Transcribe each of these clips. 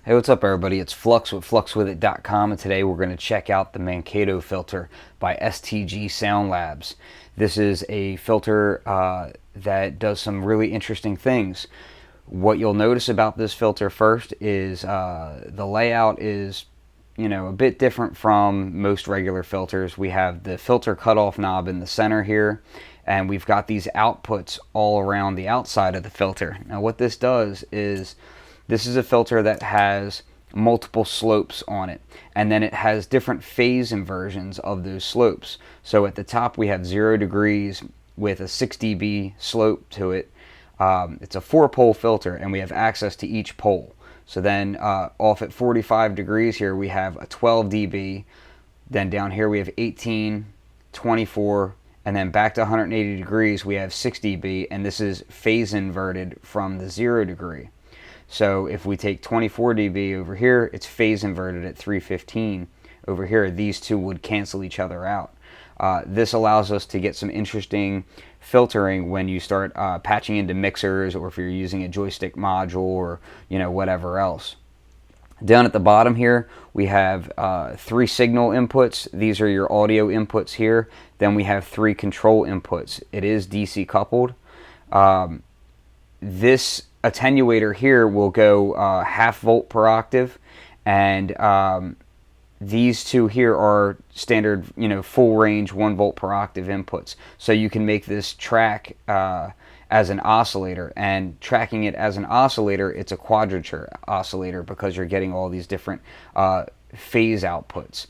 Hey, what's up everybody? It's Flux with Fluxwithit.com, and today we're going to check out the Mankato Filter by STG Soundlabs. This is a filter that does some really interesting things. What you'll notice about this filter first is the layout is a bit different from most regular filters. We have the filter cutoff knob in the center here, and we've got these outputs all around the outside of the filter. Now what this does is, this is a filter that has multiple slopes on it, and then it has different phase inversions of those slopes. So at the top we have 0 degrees with a 6 dB slope to it. It's a 4-pole filter, and we have access to each pole. So then off at 45 degrees here we have a 12 dB, then down here we have 18, 24, and then back to 180 degrees we have 6 dB, and this is phase inverted from the 0 degree. So if we take 24 dB over here, it's phase inverted at 315 over here. These two would cancel each other out. This allows us to get some interesting filtering when you start patching into mixers, or if you're using a joystick module, or whatever else. Down at the bottom here we have 3 signal inputs. These are your audio inputs here. Then we have 3 control inputs. It is DC coupled. This attenuator here will go 0.5 volt per octave, and these two here are standard full range 1 volt per octave inputs. So you can make this track as an oscillator, and tracking it as an oscillator, it's a quadrature oscillator because you're getting all these different phase outputs.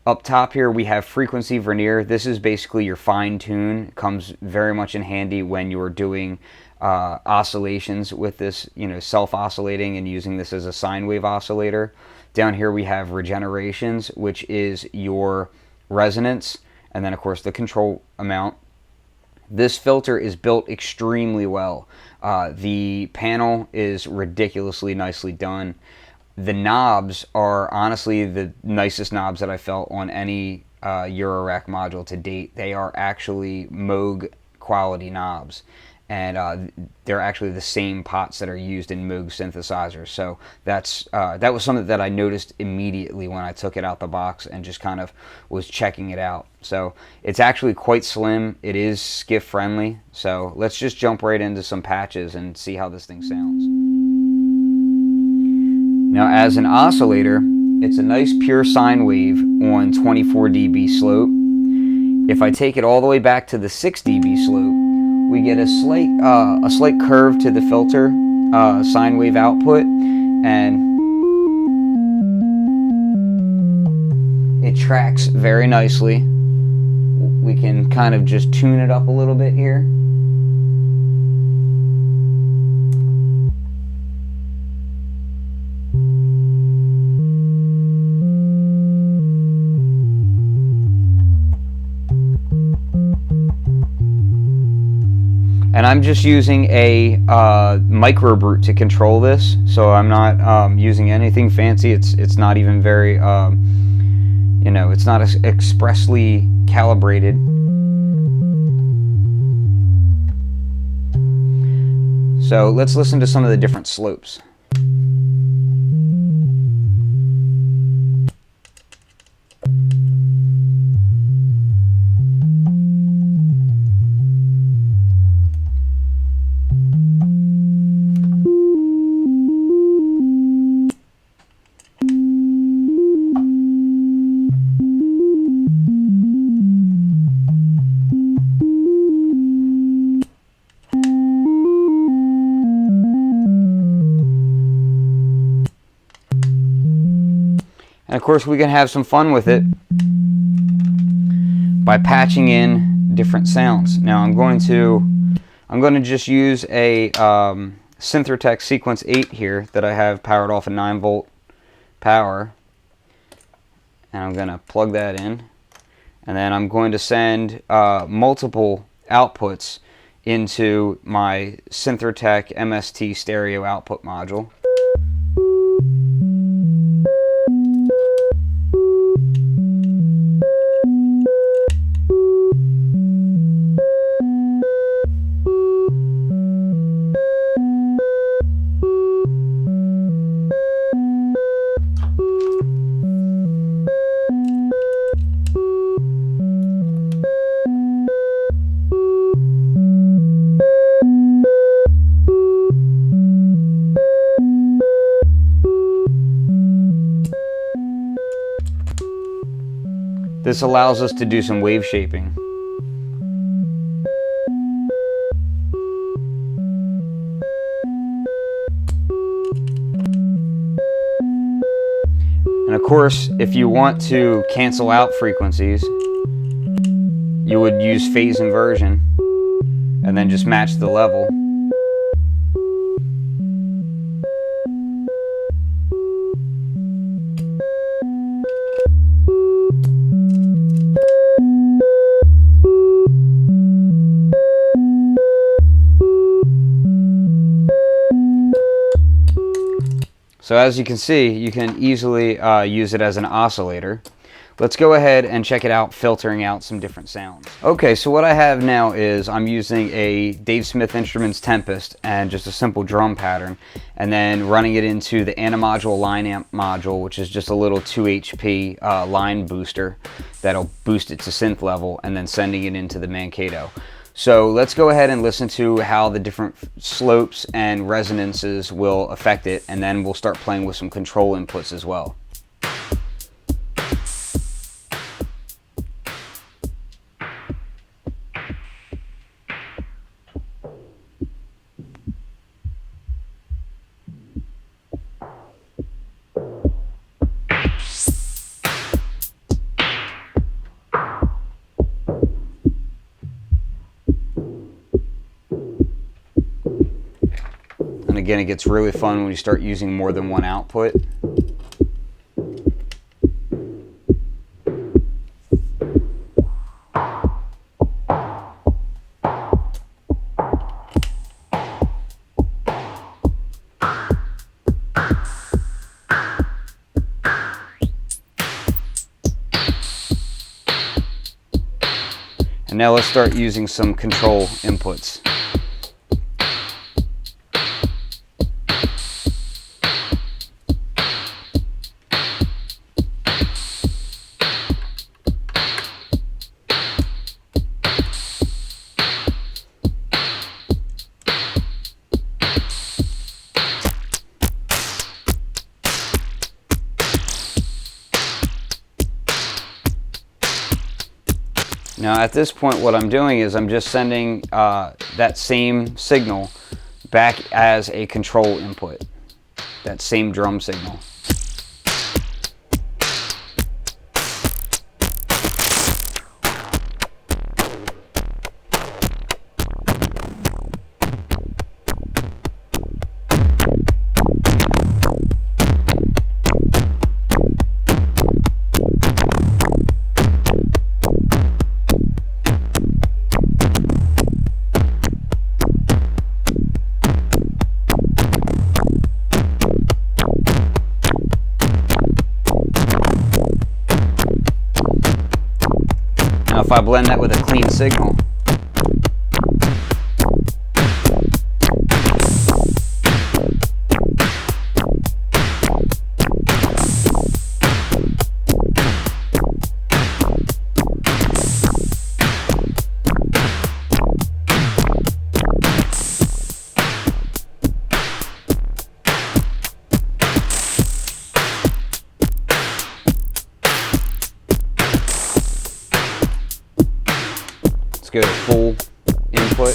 Up top here we have frequency Vernier. This is basically your fine tune. It comes very much in handy when you're doing oscillations with this, self-oscillating and using this as a sine wave oscillator. Down here we have regenerations, which is your resonance, and then of course the control amount. This filter is built extremely well. The panel is ridiculously nicely done. The knobs are honestly the nicest knobs that I felt on any eurorack module to date. They are actually Moog quality knobs, and they're actually the same pots that are used in Moog synthesizers. So that was something that I noticed immediately when I took it out the box and just kind of was checking it out. So it's actually quite slim. It is skiff friendly. So let's just jump right into some patches and see how this thing sounds. Now as an oscillator, it's a nice pure sine wave on 24 dB slope. If I take it all the way back to the 6 dB slope, we get a slight curve to the filter sine wave output, and it tracks very nicely. We can kind of just tune it up a little bit here. And I'm just using a micro brute to control this, so I'm not using anything fancy. It's not even very, it's not expressly calibrated. So let's listen to some of the different slopes. And of course we can have some fun with it by patching in different sounds. Now I'm going to just use a Synthetech Sequence 8 here that I have powered off a 9 volt power, and I'm going to plug that in, and then I'm going to send multiple outputs into my Synthetech MST stereo output module. This allows us to do some wave shaping. And of course, if you want to cancel out frequencies, you would use phase inversion and then just match the level. So as you can see, you can easily use it as an oscillator. Let's go ahead and check it out, filtering out some different sounds. Okay, so what I have now is I'm using a Dave Smith Instruments Tempest and just a simple drum pattern, and then running it into the anti-module line amp module, which is just a little 2 HP line booster that'll boost it to synth level, and then sending it into the Mankato. So let's go ahead and listen to how the different slopes and resonances will affect it, and then we'll start playing with some control inputs as well. And again, it gets really fun when you start using more than one output. And now let's start using some control inputs. Now at this point, what I'm doing is I'm just sending that same signal back as a control input, that same drum signal. Now if I blend that with a clean signal, go to full input.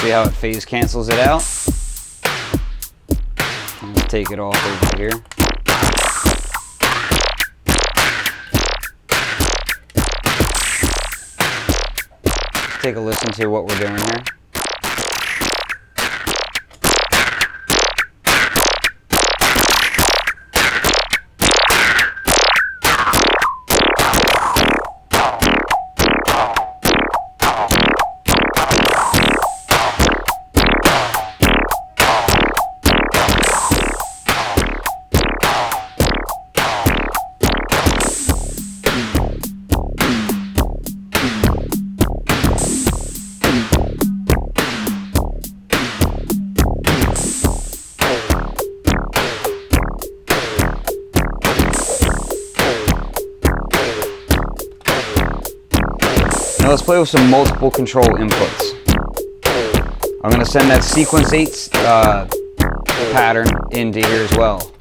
See how it phase cancels it out? Let's take it off over here. Take a listen to what we're doing here. let's play with some multiple control inputs. I'm going to send that sequence 8 pattern into here as well.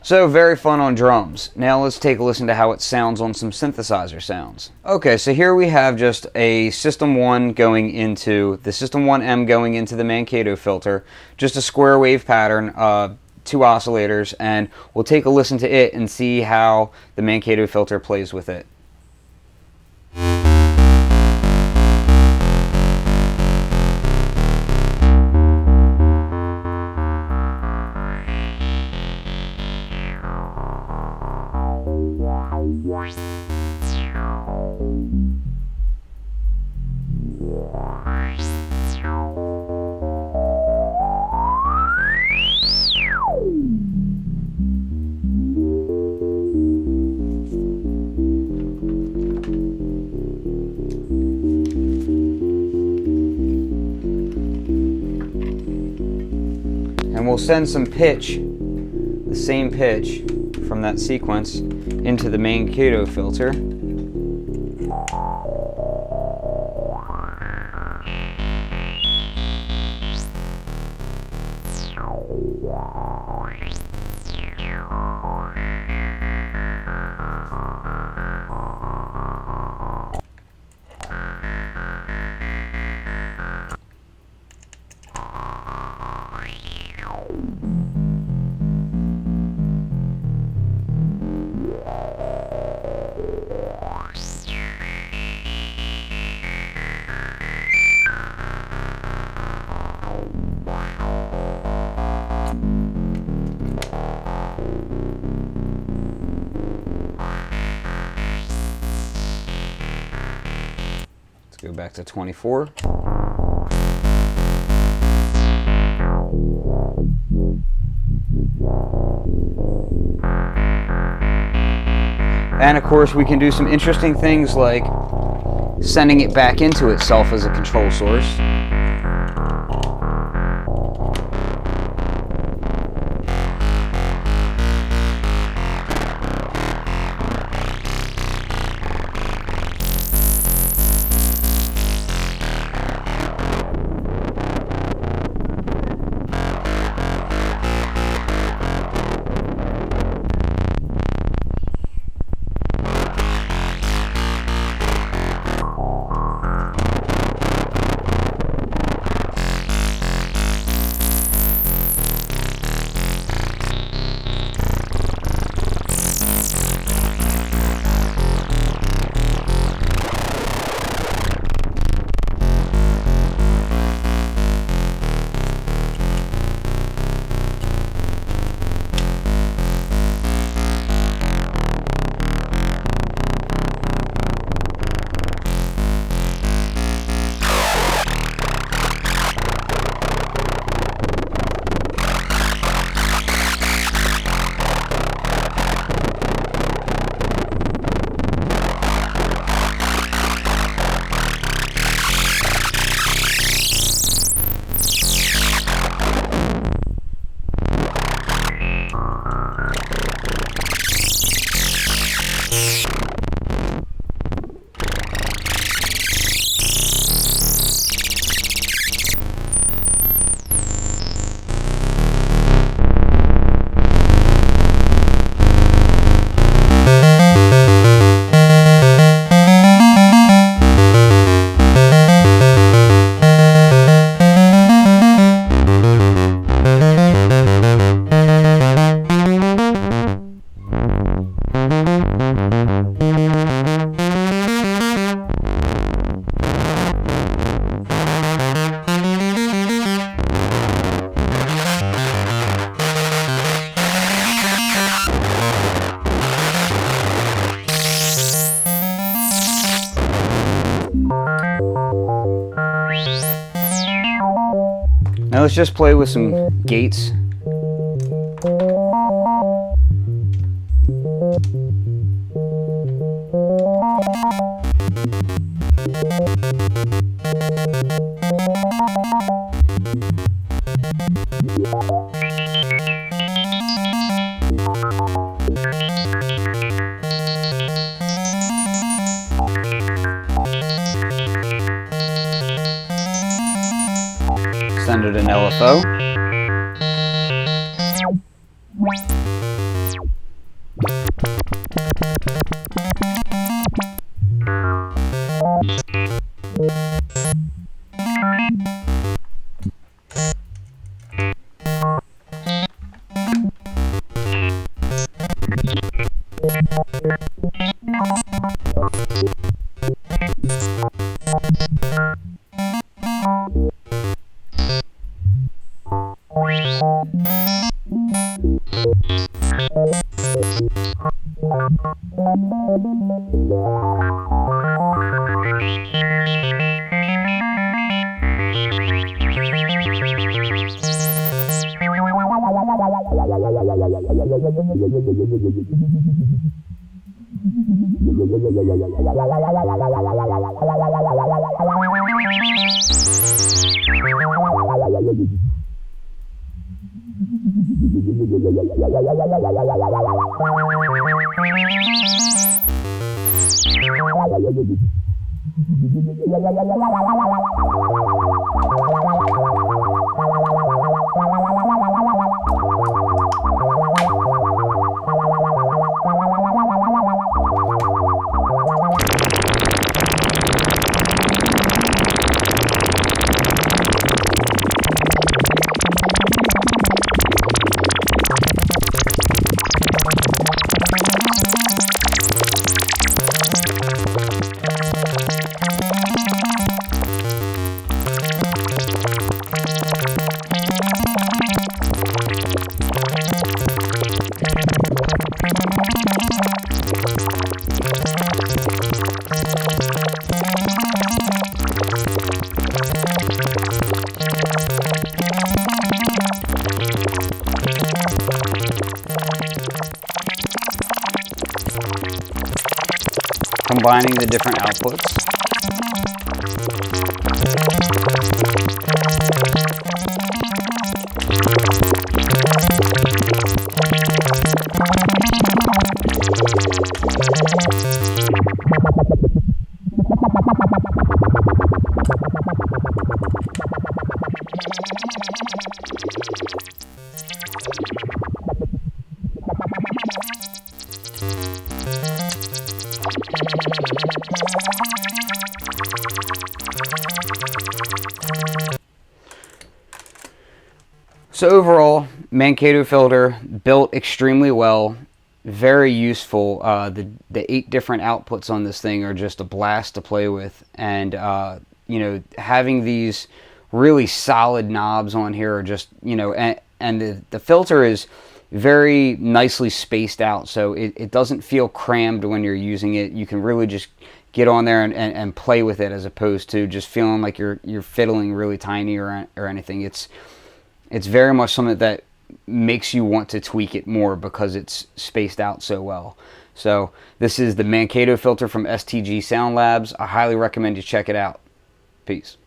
So very fun on drums. Now let's take a listen to how it sounds on some synthesizer sounds. Okay, so here we have just a System 1 going into the System 1M going into the Mankato filter, just a square wave pattern, 2 oscillators, and we'll take a listen to it and see how the Mankato filter plays with it. And we'll send some pitch, the same pitch from that sequence, into the Mankato filter. Go back to 24. And of course we can do some interesting things like sending it back into itself as a control source. Now let's just play with some gates. Send it an LFO. Combining the different outputs. So overall, Mankato filter built extremely well, very useful. The 8 different outputs on this thing are just a blast to play with, and you know, having these really solid knobs on here are just, you know, and the filter is very nicely spaced out, so it doesn't feel crammed when you're using it. You can really just get on there and play with it, as opposed to just feeling like you're fiddling really tiny or anything. It's very much something that makes you want to tweak it more because it's spaced out so well. So this is the Mankato filter from STG Sound Labs. I highly recommend you check it out. Peace.